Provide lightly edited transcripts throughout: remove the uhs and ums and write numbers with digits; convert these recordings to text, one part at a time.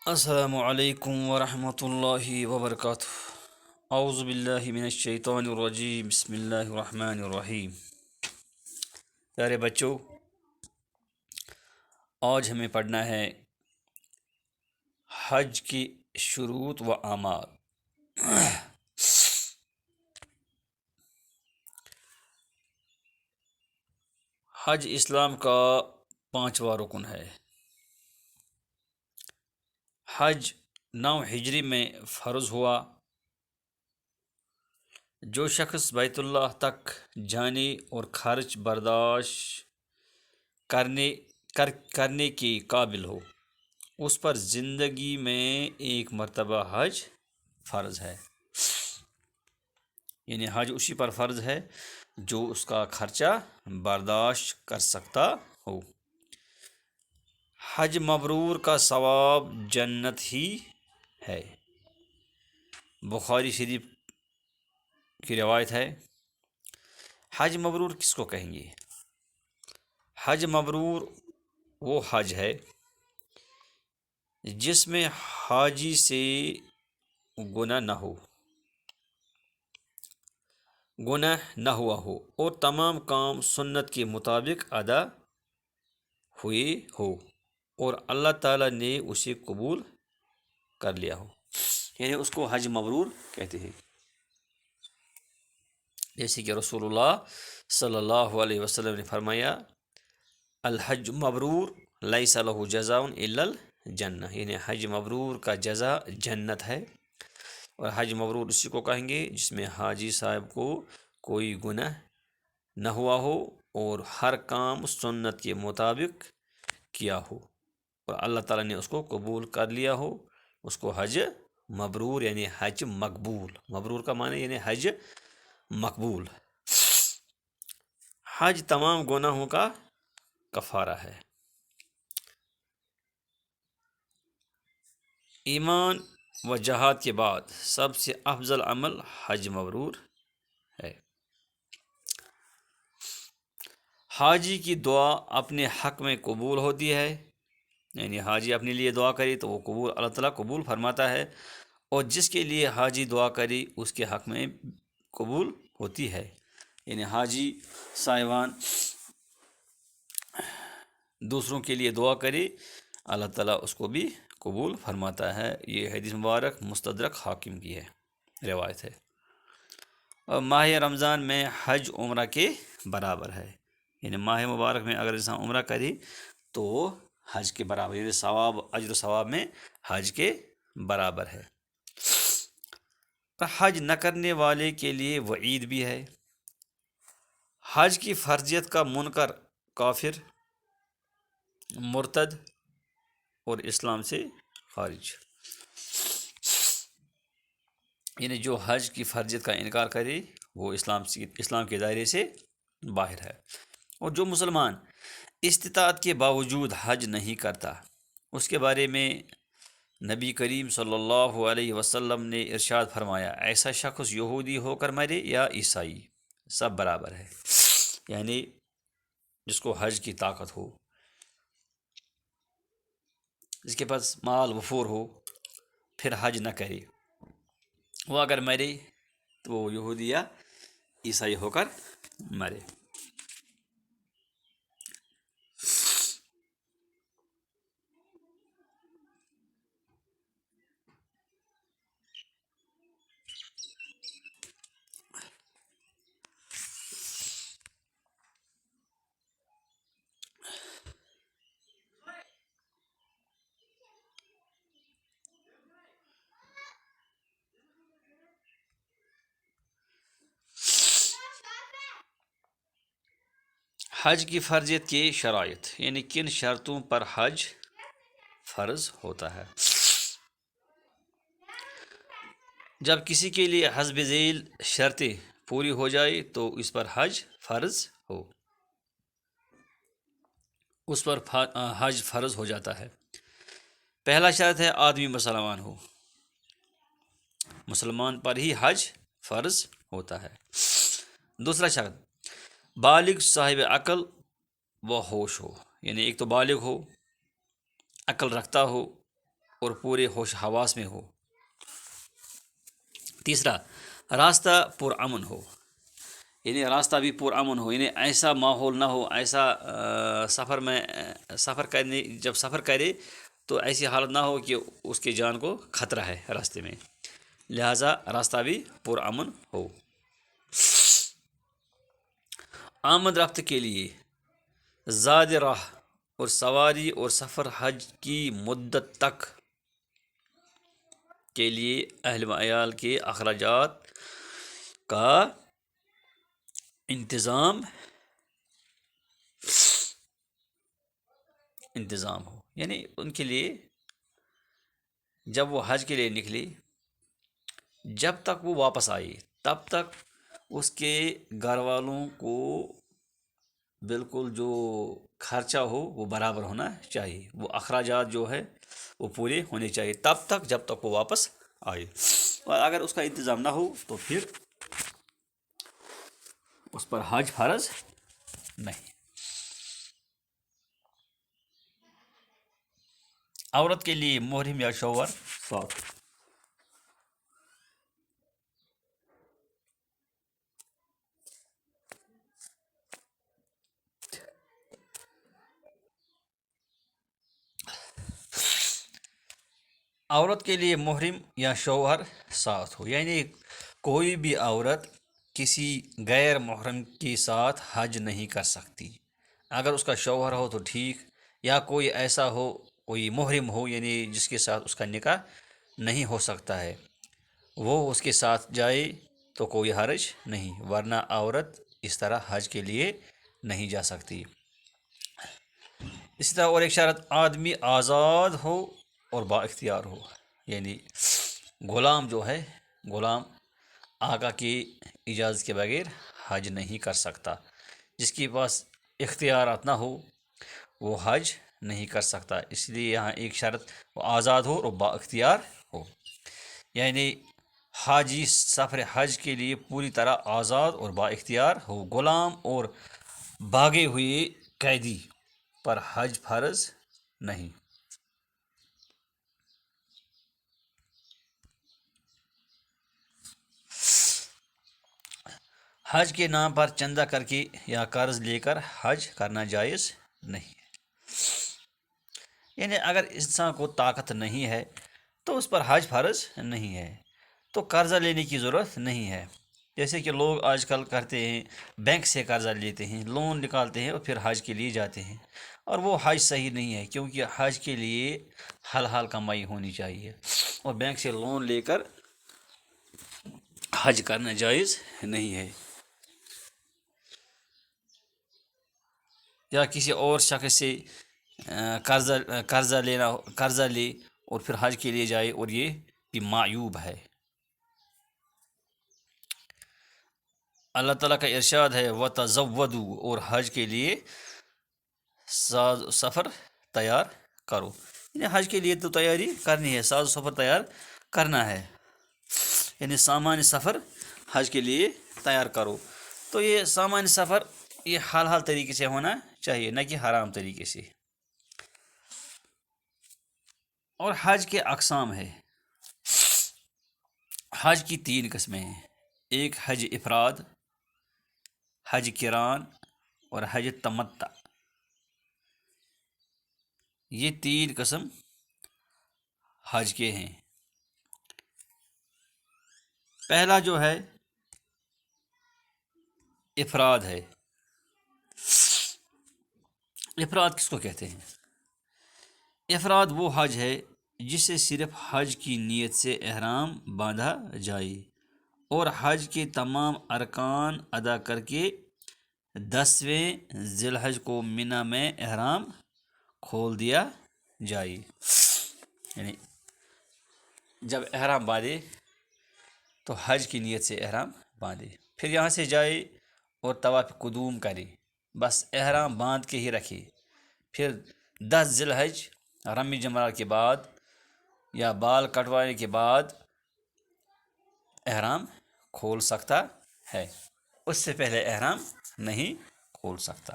السلام علیکم ورحمۃ اللہ وبرکاتہ۔ اعوذ باللہ من الشیطان الرجیم، بسم اللہ الرحمن الرحیم۔ پیارے بچوں، آج ہمیں پڑھنا ہے حج کی شروط و اعمال۔ حج اسلام کا 5واں رکن ہے۔ حج 9 ہجری میں فرض ہوا۔ جو شخص بیت اللہ تک جانے اور خرچ برداشت کرنے کے قابل ہو، اس پر زندگی میں ایک مرتبہ حج فرض ہے۔ یعنی حج اسی پر فرض ہے جو اس کا خرچہ برداشت کر سکتا ہو۔ حج مبرور کا ثواب جنت ہی ہے۔ بخاری شریف کی روایت ہے۔ حج مبرور کس کو کہیں گے؟ حج مبرور وہ حج ہے جس میں حاجی سے گناہ نہ ہوا ہو اور تمام کام سنت کے مطابق ادا ہوئے ہو اور اللہ تعالیٰ نے اسے قبول کر لیا ہو، یعنی اس کو حج مبرور کہتے ہیں۔ جیسے کہ رسول اللہ صلی اللہ علیہ وسلم نے فرمایا، الحج مبرور لیس لہ جزاء الا الجنہ، یعنی حج مبرور کا جزا جنت ہے۔ اور حج مبرور اسی کو کہیں گے جس میں حاجی صاحب کو کوئی گناہ نہ ہوا ہو اور ہر کام سنت کے مطابق کیا ہو اور اللہ تعالیٰ نے اس کو قبول کر لیا ہو، اس کو حج مبرور یعنی حج مقبول۔ مبرور کا معنی یعنی حج مقبول۔ حج تمام گناہوں کا کفارہ ہے۔ ایمان و جہاد کے بعد سب سے افضل عمل حج مبرور ہے۔ حاجی کی دعا اپنے حق میں قبول ہوتی ہے، یعنی حاجی اپنے لیے دعا کرے تو وہ اللہ تعالیٰ قبول فرماتا ہے، اور جس کے لیے حاجی دعا کرے اس کے حق میں قبول ہوتی ہے۔ یعنی حاجی صاحبان دوسروں کے لیے دعا کرے، اللہ تعالیٰ اس کو بھی قبول فرماتا ہے۔ یہ حدیث مبارک مستدرک حاکم کی ہے روایت ہے۔ اور ماہ رمضان میں حج عمرہ کے برابر ہے، یعنی ماہ مبارک میں اگر انسان عمرہ کرے تو حج کے برابر، یعنی اجر و ثواب میں حج کے برابر ہے۔ حج نہ کرنے والے کے لیے وعید بھی ہے۔ حج کی فرضیت کا منکر کافر، مرتد اور اسلام سے خارج، یعنی جو حج کی فرضیت کا انکار کرے وہ اسلام کے دائرے سے باہر ہے۔ اور جو مسلمان استطاعت کے باوجود حج نہیں کرتا، اس کے بارے میں نبی کریم صلی اللہ علیہ وسلم نے ارشاد فرمایا، ایسا شخص یہودی ہو کر مرے یا عیسائی، سب برابر ہے۔ یعنی جس کو حج کی طاقت ہو، جس کے پاس مال وفور ہو، پھر حج نہ کرے، وہ اگر مرے تو وہ یہودی یا عیسائی ہو کر مرے۔ حج کی فرضیت کی شرائط، یعنی کن شرطوں پر حج فرض ہوتا ہے۔ جب کسی کے لیے حسب ذیل شرطیں پوری ہو جائے تو اس پر حج فرض ہو جاتا ہے۔ پہلا شرط ہے آدمی مسلمان ہو، مسلمان پر ہی حج فرض ہوتا ہے۔ دوسرا شرط بالغ صاحب عقل و ہوش ہو، یعنی ایک تو بالغ ہو، عقل رکھتا ہو، اور پورے ہوش حواس میں ہو۔ تیسرا، راستہ پرامن ہو، یعنی راستہ بھی پرامن ہو، یعنی ایسا ماحول نہ ہو، ایسا سفر کرنے جب سفر کرے تو ایسی حالت نہ ہو کہ اس کی جان کو خطرہ ہے راستے میں، لہٰذا راستہ بھی پرامن ہو۔ آمد رفت کے لیے زاد راہ اور سواری اور سفر حج کی مدت تک کے لیے اہل و عیال کے اخراجات کا انتظام ہو، یعنی ان کے لیے جب وہ حج کے لیے نکلی، جب تک وہ واپس آئی تب تک اس کے گھر والوں کو بالکل جو خرچہ ہو وہ برابر ہونا چاہیے، وہ اخراجات جو ہے وہ پورے ہونے چاہیے تب تک جب تک وہ واپس آئے، اور اگر اس کا انتظام نہ ہو تو پھر اس پر حج فرض نہیں۔ عورت کے لیے محرم یا شوہر ساتھ، عورت کے لیے محرم یا شوہر ساتھ ہو، یعنی کوئی بھی عورت کسی غیر محرم کے ساتھ حج نہیں کر سکتی۔ اگر اس کا شوہر ہو تو ٹھیک، یا کوئی ایسا ہو، کوئی محرم ہو یعنی جس کے ساتھ اس کا نکاح نہیں ہو سکتا ہے، وہ اس کے ساتھ جائے تو کوئی حرج نہیں، ورنہ عورت اس طرح حج کے لیے نہیں جا سکتی۔ اسی طرح اور ایک شرط، آدمی آزاد ہو اور با اختیار ہو، یعنی غلام جو ہے، غلام آقا کی اجازت کے بغیر حج نہیں کر سکتا، جس کے پاس اختیارات نہ ہو وہ حج نہیں کر سکتا، اس لیے یہاں ایک شرط وہ آزاد ہو اور با اختیار ہو، یعنی حاجی سفر حج کے لیے پوری طرح آزاد اور با اختیار ہو۔ غلام اور بھاگے ہوئے قیدی پر حج فرض نہیں۔ حج کے نام پر چندہ کر کے یا قرض لے کر حج کرنا جائز نہیں ہے، یعنی اگر انسان کو طاقت نہیں ہے تو اس پر حج فرض نہیں ہے، تو قرضہ لینے کی ضرورت نہیں ہے، جیسے کہ لوگ آج کل کرتے ہیں، بینک سے قرضہ لیتے ہیں، لون نکالتے ہیں اور پھر حج کے لیے جاتے ہیں، اور وہ حج صحیح نہیں ہے، کیونکہ حج کے لیے حلال کمائی ہونی چاہیے، اور بینک سے لون لے کر حج کرنا جائز نہیں ہے، یا کسی اور شخص سے قرضہ لے اور پھر حج کے لیے جائے، اور یہ بھی معیوب ہے۔ اللہ تعالیٰ کا ارشاد ہے وَتَزَوَّدُوا، اور حج کے لیے ساز و سفر تیار کرو، یعنی حج کے لیے تو تیاری کرنی ہے، ساز و سفر تیار کرنا ہے، یعنی سامان سفر حج کے لیے تیار کرو، تو یہ سامان سفر یہ حلال طریقے سے ہونا چاہیے، نہ کہ حرام طریقے سے۔ اور حج کے اقسام ہے، حج کی 3 قسمیں ہیں، ایک حج افراد، حج کران اور حج تمتع، یہ 3 قسم حج کے ہیں۔ پہلا جو ہے افراد ہے، افراد کس کو کہتے ہیں؟ افراد وہ حج ہے جسے صرف حج کی نیت سے احرام باندھا جائے اور حج کے تمام ارکان ادا کر کے 10ویں ذی الحج کو منی میں احرام کھول دیا جائے، یعنی جب احرام باندھے تو حج کی نیت سے احرام باندھے، پھر یہاں سے جائے اور طواف قدوم کرے، بس احرام باندھ کے ہی رکھے، پھر 10 ذی الحج رمی جمرات کے بعد یا بال کٹوانے کے بعد احرام کھول سکتا ہے، اس سے پہلے احرام نہیں کھول سکتا،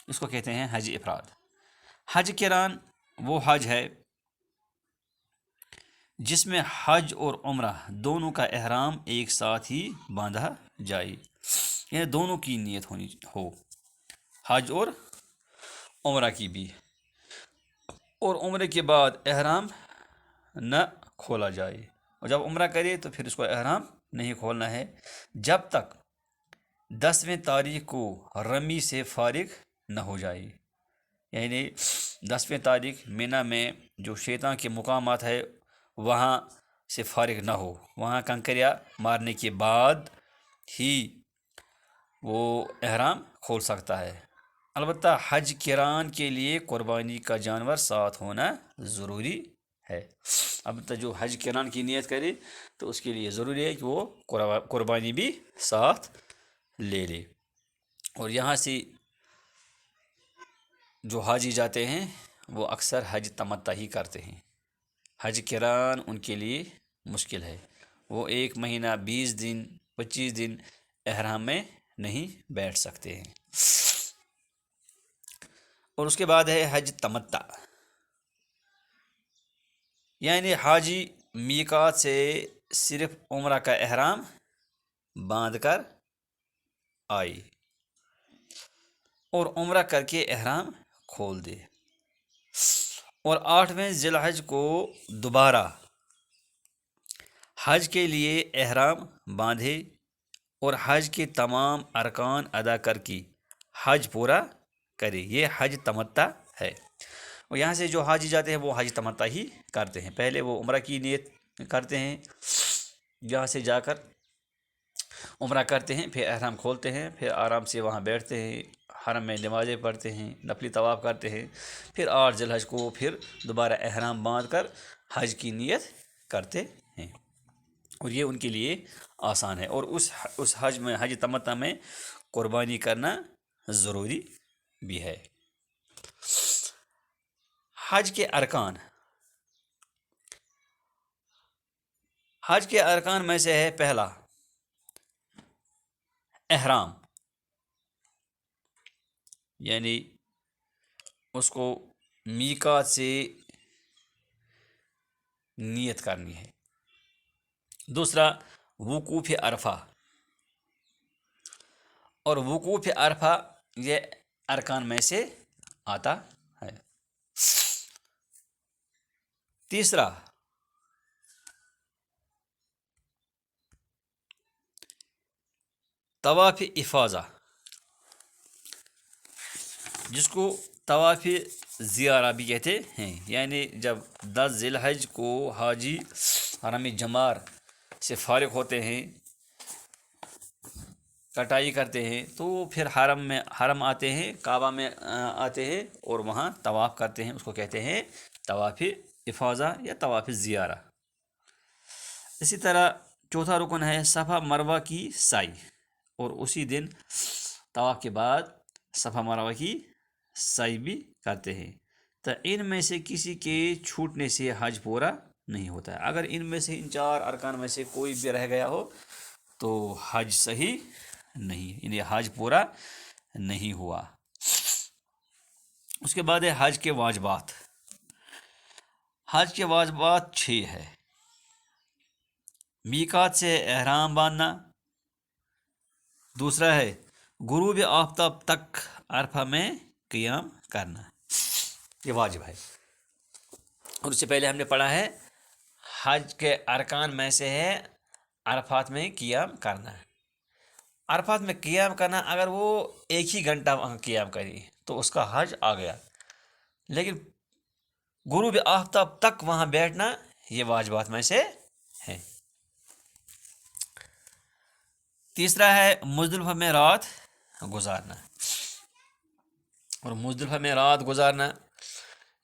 اس کو کہتے ہیں حج افراد۔ حج کران وہ حج ہے جس میں حج اور عمرہ دونوں کا احرام ایک ساتھ ہی باندھا جائے، یعنی دونوں کی نیت ہونی ہو، حج اور عمرہ کی بھی، اور عمرے کے بعد احرام نہ کھولا جائے، اور جب عمرہ کرے تو پھر اس کو احرام نہیں کھولنا ہے جب تک 10ویں تاریخ کو رمی سے فارغ نہ ہو جائے، یعنی 10ویں تاریخ مینا میں جو شیطان کے مقامات ہے وہاں سے فارغ نہ ہو، وہاں کنکریاں مارنے کے بعد ہی وہ احرام کھول سکتا ہے۔ البتہ حج کران کے لیے قربانی کا جانور ساتھ ہونا ضروری ہے۔ البتہ جو حج کران کی نیت کرے تو اس کے لیے ضروری ہے کہ وہ قربانی بھی ساتھ لے لے۔ اور یہاں سے جو حاجی جاتے ہیں وہ اکثر حج تمتع ہی کرتے ہیں، حج کران ان کے لیے مشکل ہے، وہ 1 مہینہ 20 دن 25 دن احرام میں نہیں بیٹھ سکتے ہیں۔ اور اس کے بعد ہے حج تمتع، یعنی حاجی میقات سے صرف عمرہ کا احرام باندھ کر آئے اور عمرہ کر کے احرام کھول دے، اور 8ویں ذی الحج کو دوبارہ حج کے لیے احرام باندھے اور حج کے تمام ارکان ادا کر کے حج پورا کرے، یہ حج تمتع ہے۔ اور یہاں سے جو حاجی جاتے ہیں وہ حج تمتع ہی کرتے ہیں، پہلے وہ عمرہ کی نیت کرتے ہیں، یہاں سے جا کر عمرہ کرتے ہیں، پھر احرام کھولتے ہیں، پھر آرام سے وہاں بیٹھتے ہیں، حرم میں نمازیں پڑھتے ہیں، نفلی طواف کرتے ہیں، پھر 8 ذی الحج کو پھر دوبارہ احرام باندھ کر حج کی نیت کرتے ہیں، اور یہ ان کے لیے آسان ہے۔ اور اس حج میں حج تمتع میں قربانی کرنا ضروری بھی ہے۔ حج کے ارکان، حج کے ارکان میں سے ہے پہلا احرام، یعنی اس کو میقات سے نیت کرنی ہے۔ دوسرا وقوف عرفہ، اور وقوف عرفہ یہ ارکان میں سے آتا ہے۔ تیسرا طواف افاضہ، جس کو طواف زیارہ بھی کہتے ہیں، یعنی جب 10 ذی الحج کو حاجی حرم جمار سے فارغ ہوتے ہیں، کٹائی کرتے ہیں، تو پھر حرم آتے ہیں، کعبہ میں آتے ہیں اور وہاں طواف کرتے ہیں، اس کو کہتے ہیں طواف افاضہ یا طواف زیارہ۔ اسی طرح چوتھا رکن ہے صفا مروہ کی سعی، اور اسی دن طواف کے بعد صفا مروہ کی سعی بھی کرتے ہیں، تو ان میں سے کسی کے چھوٹنے سے حج پورا نہیں ہوتا ہے۔ اگر ان میں سے ان 4 ارکان میں سے کوئی بھی رہ گیا ہو تو حج صحیح نہیں، یعنی حج پورا نہیں ہوا۔ اس کے بعد ہے حج کے واجبات، حج کے واجبات 6 ہے۔ میقات سے احرام باندھنا، دوسرا ہے غروب آفتاب تک عرفہ میں قیام کرنا، یہ واجب ہے۔ اور اس سے پہلے ہم نے پڑھا ہے حج کے ارکان میں سے ہے عرفات میں قیام کرنا، عرفات میں قیام کرنا، اگر وہ 1 ہی گھنٹہ وہاں قیام کرے تو اس کا حج آ گیا، لیکن غروب آفتاب تک وہاں بیٹھنا یہ واجبات میں سے ہے۔ تیسرا ہے مزدلفہ میں رات گزارنا، اور مزدلفہ میں رات گزارنا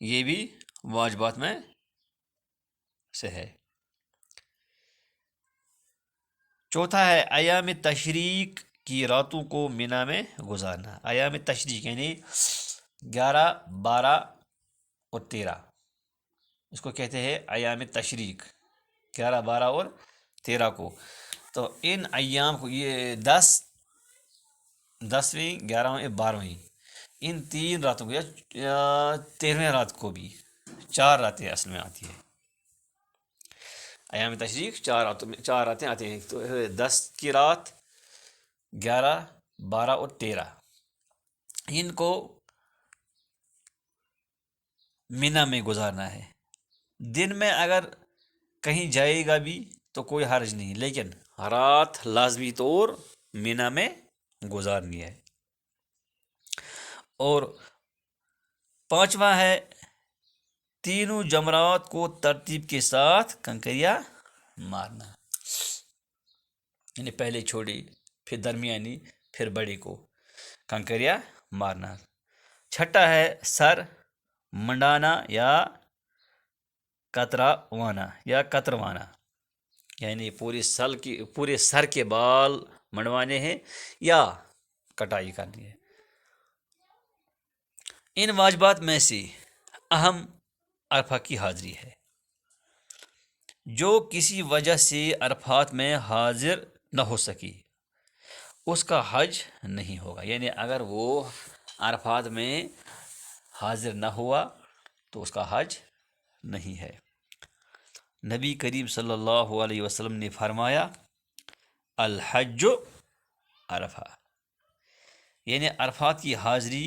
یہ بھی واجبات میں سے ہے۔ چوتھا ہے ایام تشریق کی راتوں کو مینا میں گزارنا، ایام تشریق یعنی 11 12 اور 13، اس کو کہتے ہیں ایام تشریق، 11 12 اور 13 کو، تو ان ایام کو یہ 10ویں 11ویں 12ویں ان 3 راتوں کو یا 13ویں رات کو بھی 4 راتیں اصل میں آتی ہے، ایام تشریق 4 راتیں آتے ہیں، تو 10 کی رات، 11، 12 اور 13 ان کو مینا میں گزارنا ہے۔ دن میں اگر کہیں جائے گا بھی تو کوئی حرج نہیں، لیکن رات لازمی طور مینا میں گزارنی ہے۔ اور 5واں ہے تینوں جمرات کو ترتیب کے ساتھ کنکریاں مارنا، یعنی پہلے چھوٹی، پھر درمیانی، پھر بڑی کو کنکریاں مارنا۔ 6 ہے سر منڈانا یا کتروانا، یعنی پورے سر کے بال منڈوانے ہیں یا کٹائی کرنی ہے۔ ان واجبات میں سے اہم عرفہ کی حاضری ہے۔ جو کسی وجہ سے عرفات میں حاضر نہ ہو سکی اس کا حج نہیں ہوگا، یعنی اگر وہ عرفات میں حاضر نہ ہوا تو اس کا حج نہیں ہے۔ نبی کریم صلی اللہ علیہ وسلم نے فرمایا الحج عرفہ، یعنی عرفات کی حاضری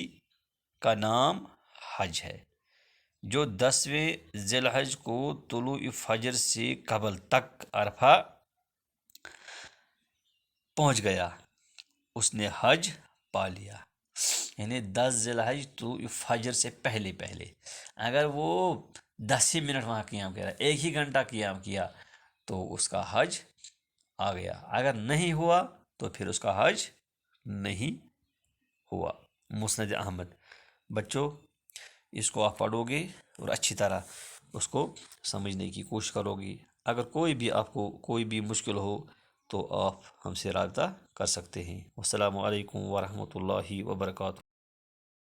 کا نام حج ہے۔ جو 10ویں ذی الحج کو طلوع فجر سے قبل تک عرفہ پہنچ گیا اس نے حج پا لیا، یعنی 10 ذی الحج طلوع فجر سے پہلے اگر وہ 10 ہی منٹ وہاں قیام کیا، 1 ہی گھنٹہ قیام کیا تو اس کا حج آ گیا، اگر نہیں ہوا تو پھر اس کا حج نہیں ہوا۔ مسند احمد۔ بچوں اس کو آپ پڑھو گے اور اچھی طرح اس کو سمجھنے کی کوشش کرو گی۔ اگر آپ کو کوئی بھی مشکل ہو تو آپ ہم سے رابطہ کر سکتے ہیں۔ السلام علیکم ورحمۃ اللہ وبرکاتہ۔